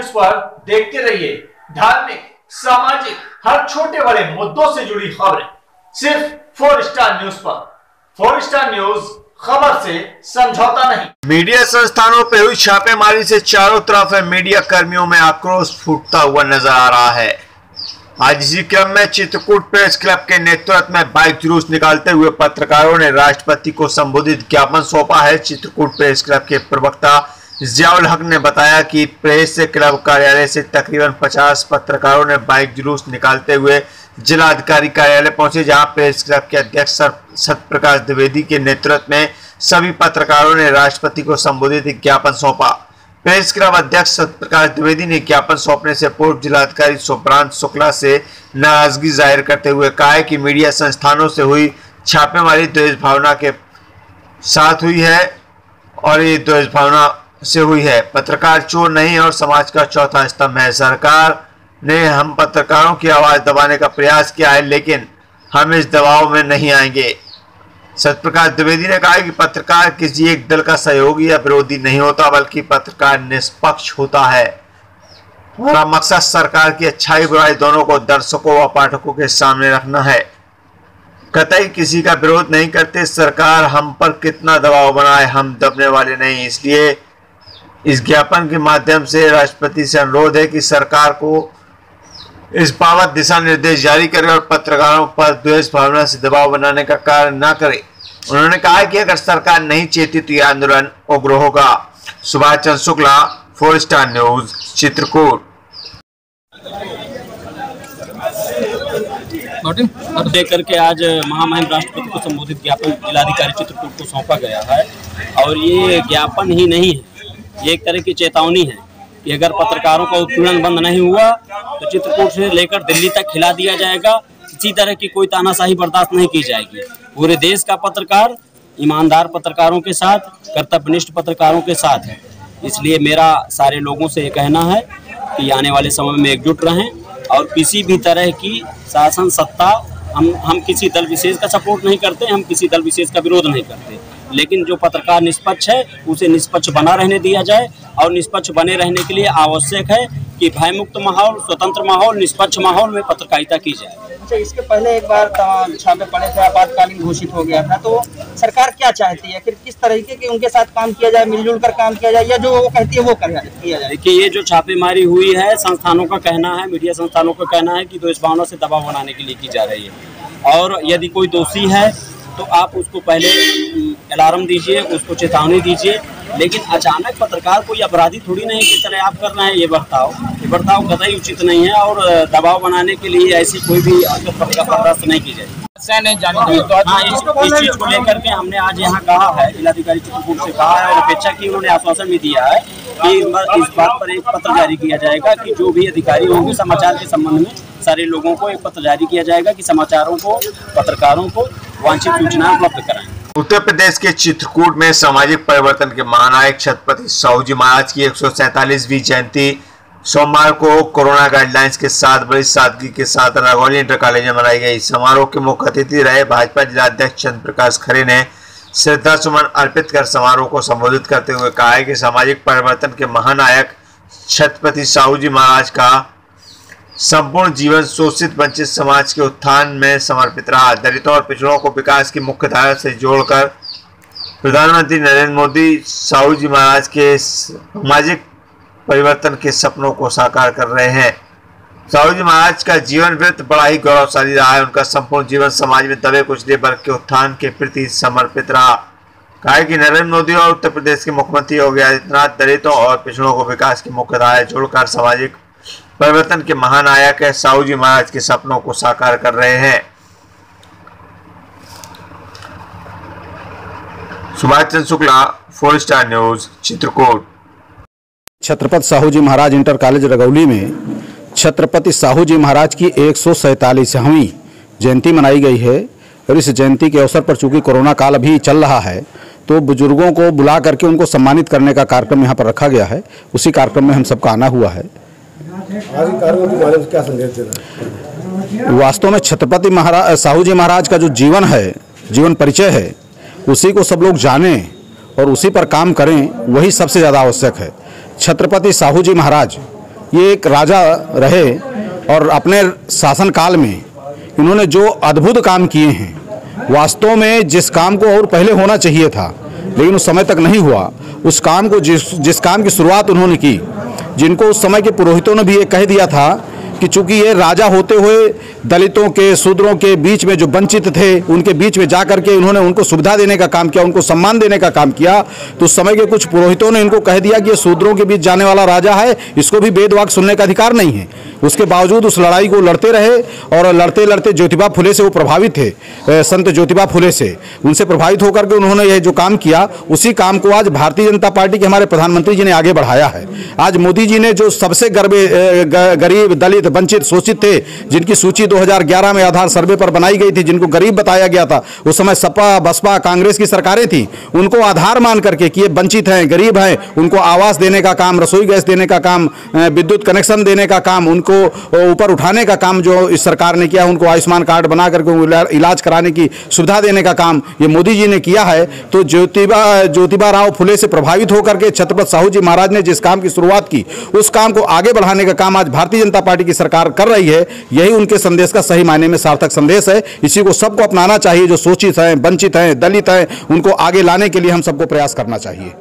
News पर देखते रहिए धार्मिक, सामाजिक, हर छोटे बड़े मुद्दों से जुड़ी खबरें सिर्फ 4 स्टार न्यूज पर। 4 स्टार न्यूज, खबर से समझौता नहीं। मीडिया संस्थानों पर हुई छापेमारी से चारों तरफ मीडिया कर्मियों में आक्रोश फूटता हुआ नजर आ रहा है। आज इसी क्रम में चित्रकूट प्रेस क्लब के नेतृत्व में बाइक जुलूस निकालते हुए पत्रकारों ने राष्ट्रपति को संबोधित ज्ञापन सौंपा है। चित्रकूट प्रेस क्लब के प्रवक्ता जियाउल हक ने बताया कि प्रेस क्लब कार्यालय से तकरीबन 50 पत्रकारों ने बाइक जुलूस निकालते हुए जिलाधिकारी कार्यालय पहुंचे, जहां प्रेस क्लब के अध्यक्ष सत्यप्रकाश द्विवेदी के नेतृत्व में सभी पत्रकारों ने राष्ट्रपति को संबोधित ज्ञापन सौंपा। प्रेस क्लब अध्यक्ष सत्यप्रकाश द्विवेदी ने ज्ञापन सौंपने से पूर्व जिलाधिकारी सुब्रांत शुक्ला से नाराजगी जाहिर करते हुए कहा है कि मीडिया संस्थानों से हुई छापेमारी द्वेष भावना के साथ हुई है और ये द्वेष भावना से हुई है। पत्रकार चोर नहीं और समाज का चौथा स्तंभ है। सरकार ने हम पत्रकारों की आवाज दबाने का प्रयास किया है, लेकिन हम इस दबाव में नहीं आएंगे। सत्यप्रकाश द्विवेदी ने कहा कि पत्रकार किसी एक दल का सहयोगी या विरोधी नहीं होता, बल्कि पत्रकार निष्पक्ष होता है। हमारा मकसद सरकार की अच्छाई बुराई दोनों को दर्शकों व पाठकों के सामने रखना है। कतई किसी का विरोध नहीं करते। सरकार हम पर कितना दबाव बनाए, हम दबने वाले नहीं। इसलिए इस ज्ञापन के माध्यम से राष्ट्रपति से अनुरोध है कि सरकार को इस बाबत दिशा निर्देश जारी करे और पत्रकारों पर द्वेष भावना से दबाव बनाने का कार्य न करे। उन्होंने कहा कि अगर सरकार नहीं चेती तो यह आंदोलन उग्र होगा। Subhash Chandra Shukla, 4 star news, Chitrakoot. लेकर के आज महामहिम राष्ट्रपति को संबोधित ज्ञापन जिलाधिकारी चित्रकूट को सौंपा गया है और ये ज्ञापन ही नहीं है, ये एक तरह की चेतावनी है कि अगर पत्रकारों का उत्पीड़न बंद नहीं हुआ तो चित्रकूट से लेकर दिल्ली तक खिला दिया जाएगा। किसी तरह की कोई तानाशाही बर्दाश्त नहीं की जाएगी। पूरे देश का पत्रकार ईमानदार पत्रकारों के साथ, कर्तव्यनिष्ठ पत्रकारों के साथ है। इसलिए मेरा सारे लोगों से ये कहना है कि आने वाले समय में एकजुट रहें और किसी भी तरह की शासन सत्ता, हम किसी दल विशेष का सपोर्ट नहीं करते, हम किसी दल विशेष का विरोध नहीं करते, लेकिन जो पत्रकार निष्पक्ष है उसे निष्पक्ष बना रहने दिया जाए और निष्पक्ष बने रहने के लिए आवश्यक है कि भयमुक्त माहौल, स्वतंत्र माहौल, निष्पक्ष माहौल में पत्रकारिता की जाए। अच्छा, इसके पहले एक बार छापे पड़े थे, आपातकालीन घोषित हो गया था, तो सरकार क्या चाहती है, फिर किस तरीके के उनके साथ काम किया जाए, मिलजुल कर काम किया जाए, या जो वो कहती है वो किया जाए? देखिए, ये जो छापेमारी हुई है, संस्थानों का कहना है, मीडिया संस्थानों का कहना है कि द्वेष भावना से दबाव बनाने के लिए की जा रही है और यदि कोई दोषी है तो आप उसको पहले अलार्म दीजिए, उसको चेतावनी दीजिए, लेकिन अचानक पत्रकार कोई अपराधी थोड़ी नहीं की तरह आप कर रहे हैं। ये बर्ताव कतई उचित नहीं है और दबाव बनाने के लिए ऐसी कोई भी बर्दाश्त नहीं की जाए। इस चीज को लेकर के हमने आज यहाँ कहा है, जिलाधिकारी चित्रकूट से कहा है और अपेक्षा की उन्होंने आश्वासन भी दिया है कि इस बात पर एक पत्र जारी किया जाएगा कि जो भी अधिकारी होंगे समाचार के संबंध में सारे लोगों को एक पत्र जारी किया जाएगा कि समाचारों को, पत्रकारों को वांछित सूचना उपलब्ध कराएं। उत्तर प्रदेश के चित्रकूट में सामाजिक परिवर्तन के महानायक छत्रपति साहू जी महाराज की 147वीं जयंती सोमवार को कोरोना गाइडलाइंस के साथ बड़ी सादगी के साथ रंगोली इंटर कॉलेज में मनाई गई। समारोह के मुख्य अतिथि रहे भाजपा जिलाध्यक्ष चंद्र प्रकाश खरे ने श्रद्धा सुमन अर्पित कर समारोह को संबोधित करते हुए कहा है कि सामाजिक परिवर्तन के महानायक छत्रपति साहू जी महाराज का संपूर्ण जीवन शोषित वंचित समाज के उत्थान में समर्पित रहा। दलितों और पिछड़ों को विकास की मुख्य धारा से जोड़कर प्रधानमंत्री नरेंद्र मोदी साहू जी महाराज के सामाजिक परिवर्तन के सपनों को साकार कर रहे हैं। साहू जी महाराज का जीवन वृत्त बड़ा ही गौरवशाली रहा है। उनका संपूर्ण जीवन समाज में दबे कुचले वर्ग के उत्थान के प्रति समर्पित रहा। कहा कि नरेंद्र मोदी और उत्तर प्रदेश के मुख्यमंत्री योगी आदित्यनाथ दलितों और पिछड़ों को विकास की मुख्य धारा जोड़कर सामाजिक परिवर्तन के महानायक है साहू जी महाराज के सपनों को साकार कर रहे हैं। Subhash Chandra Shukla, 4 star news, Chitrakoot. छत्रपति साहू जी महाराज इंटर कॉलेज रगौली में छत्रपति साहू जी महाराज की 147वीं जयंती मनाई गई है और इस जयंती के अवसर पर चूंकि कोरोना काल अभी चल रहा है तो बुजुर्गों को बुला करके उनको सम्मानित करने का कार्यक्रम यहाँ पर रखा गया है। उसी कार्यक्रम में हम सबका आना हुआ है। आज कार्यक्रम के बारे में क्या संदेश देना है? वास्तव में छत्रपति साहू जी महाराज का जो जीवन है, जीवन परिचय है, उसी को सब लोग जाने और उसी पर काम करें, वही सबसे ज़्यादा आवश्यक है। छत्रपति साहू जी महाराज ये एक राजा रहे और अपने शासनकाल में इन्होंने जो अद्भुत काम किए हैं, वास्तव में जिस काम को और पहले होना चाहिए था लेकिन उस समय तक नहीं हुआ, उस काम को जिस काम की शुरुआत उन्होंने की, जिनको उस समय के पुरोहितों ने भी ये कह दिया था कि चूंकि ये राजा होते हुए दलितों के, शूद्रों के बीच में जो वंचित थे उनके बीच में जा करके उन्होंने उनको सुविधा देने का काम किया, उनको सम्मान देने का काम किया, तो उस समय के कुछ पुरोहितों ने इनको कह दिया कि ये शूद्रों के बीच जाने वाला राजा है, इसको भी वेद वाक्य सुनने का अधिकार नहीं है। उसके बावजूद उस लड़ाई को लड़ते रहे और लड़ते लड़ते ज्योतिबा फुले से वो प्रभावित थे, संत ज्योतिबा फुले से, उनसे प्रभावित होकर के उन्होंने यह जो काम किया, उसी काम को आज भारतीय जनता पार्टी के हमारे प्रधानमंत्री जी ने आगे बढ़ाया है। आज मोदी जी ने जो सबसे गरीब, दलित, वंचित, शोषित थे, जिनकी सूची 2011 में आधार सर्वे पर बनाई गई थी, जिनको गरीब बताया गया था, उस समय सपा, बसपा, कांग्रेस की सरकारें थी, उनको आधार मान करके कि ये वंचित हैं, गरीब हैं, उनको आवास देने का काम, रसोई गैस देने का काम, विद्युत कनेक्शन देने का काम, उनको ऊपर उठाने का काम जो इस सरकार ने किया, उनको आयुष्मान कार्ड बना करके इलाज कराने की सुविधा देने का काम ये मोदी जी ने किया है। तो ज्योतिबा राव फुले से प्रभावित होकर के छत्रपति साहू जी महाराज ने जिस काम की शुरुआत की, उस काम को आगे बढ़ाने का काम आज भारतीय जनता पार्टी की सरकार कर रही है। यही उनके संदेश का सही मायने में सार्थक संदेश है। इसी को सबको अपनाना चाहिए, जो शोषित हैं, वंचित हैं, दलित हैं, उनको आगे लाने के लिए हम सबको प्रयास करना चाहिए।